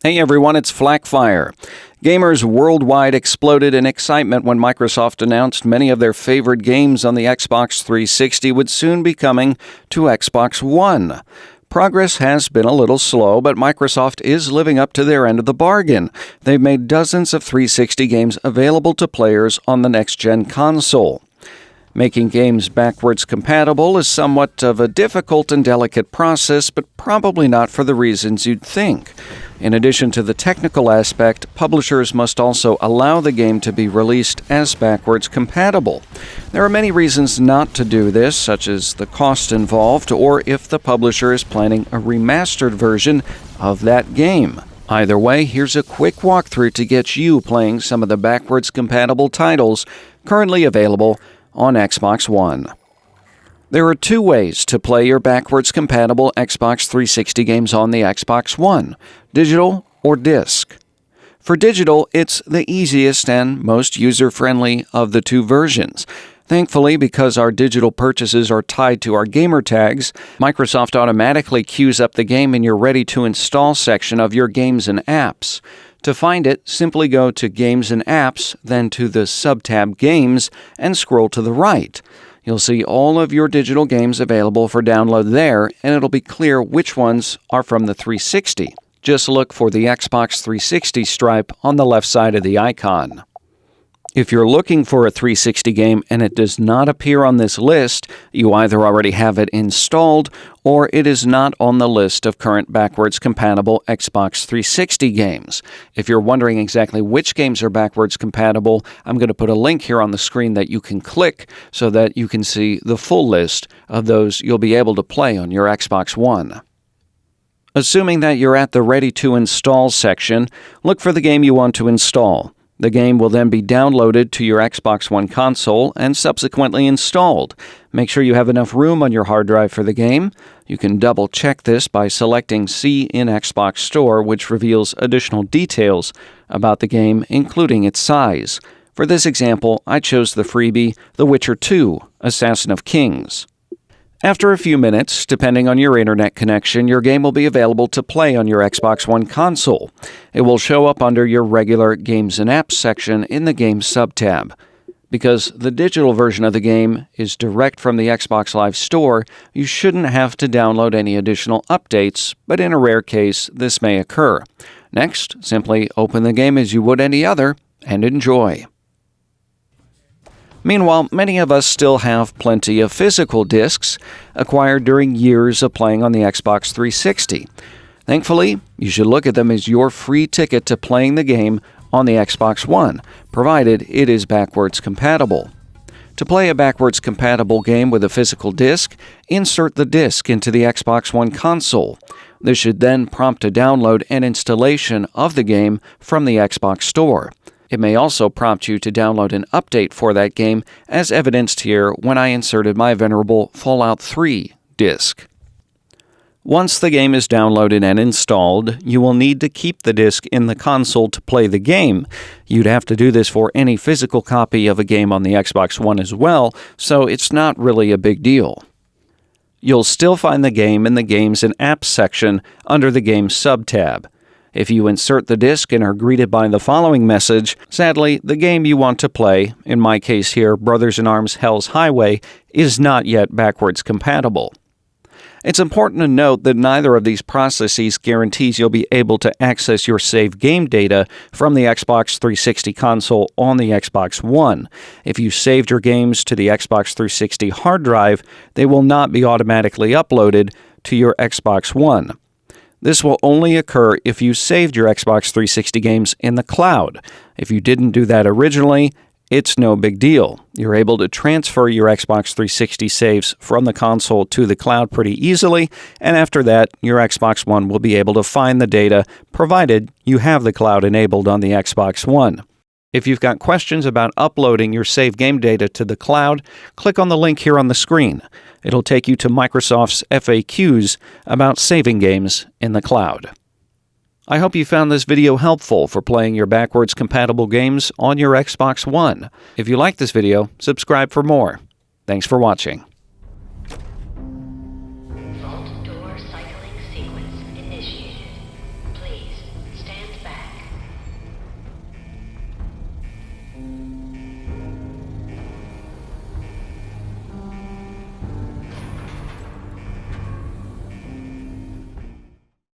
Hey everyone, it's Flakfire. Gamers worldwide exploded in excitement when Microsoft announced many of their favorite games on the Xbox 360 would soon be coming to Xbox One. Progress has been a little slow, but Microsoft is living up to their end of the bargain. They've made dozens of 360 games available to players on the next-gen console. Making games backwards compatible is somewhat of a difficult and delicate process, but probably not for the reasons you'd think. In addition to the technical aspect, publishers must also allow the game to be released as backwards compatible. There are many reasons not to do this, such as the cost involved, or if the publisher is planning a remastered version of that game. Either way, here's a quick walkthrough to get you playing some of the backwards compatible titles currently available on Xbox One. There are two ways to play your backwards compatible Xbox 360 games on the Xbox One: digital or disc. For digital, it's the easiest and most user-friendly of the two versions. Thankfully, because our digital purchases are tied to our gamer tags, Microsoft automatically queues up the game in your ready-to-install section of your Games and Apps. To find it, simply go to Games and Apps, then to the sub-tab Games, and scroll to the right. You'll see all of your digital games available for download there, and it'll be clear which ones are from the 360. Just look for the Xbox 360 stripe on the left side of the icon. If you're looking for a 360 game and it does not appear on this list, you either already have it installed or it is not on the list of current backwards compatible Xbox 360 games. If you're wondering exactly which games are backwards compatible, I'm going to put a link here on the screen that you can click so that you can see the full list of those you'll be able to play on your Xbox One. Assuming that you're at the Ready to Install section, look for the game you want to install. The game will then be downloaded to your Xbox One console and subsequently installed. Make sure you have enough room on your hard drive for the game. You can double-check this by selecting See in Xbox Store, which reveals additional details about the game, including its size. For this example, I chose the freebie The Witcher 2: Assassin of Kings. After a few minutes, depending on your internet connection, your game will be available to play on your Xbox One console. It will show up under your regular Games and Apps section in the Games sub-tab. Because the digital version of the game is direct from the Xbox Live Store, you shouldn't have to download any additional updates, but in a rare case, this may occur. Next, simply open the game as you would any other and enjoy. Meanwhile, many of us still have plenty of physical discs acquired during years of playing on the Xbox 360. Thankfully, you should look at them as your free ticket to playing the game on the Xbox One, provided it is backwards compatible. To play a backwards compatible game with a physical disc, insert the disc into the Xbox One console. This should then prompt a download and installation of the game from the Xbox Store. It may also prompt you to download an update for that game, as evidenced here when I inserted my venerable Fallout 3 disc. Once the game is downloaded and installed, you will need to keep the disc in the console to play the game. You'd have to do this for any physical copy of a game on the Xbox One as well, so it's not really a big deal. You'll still find the game in the Games and Apps section under the Games sub-tab. If you insert the disc and are greeted by the following message, sadly, the game you want to play, in my case here, Brothers in Arms Hell's Highway, is not yet backwards compatible. It's important to note that neither of these processes guarantees you'll be able to access your saved game data from the Xbox 360 console on the Xbox One. If you saved your games to the Xbox 360 hard drive, they will not be automatically uploaded to your Xbox One. This will only occur if you saved your Xbox 360 games in the cloud. If you didn't do that originally, it's no big deal. You're able to transfer your Xbox 360 saves from the console to the cloud pretty easily, and after that, your Xbox One will be able to find the data, provided you have the cloud enabled on the Xbox One. If you've got questions about uploading your saved game data to the cloud, click on the link here on the screen. It'll take you to Microsoft's FAQs about saving games in the cloud. I hope you found this video helpful for playing your backwards compatible games on your Xbox One. If you like this video, subscribe for more. Thanks for watching.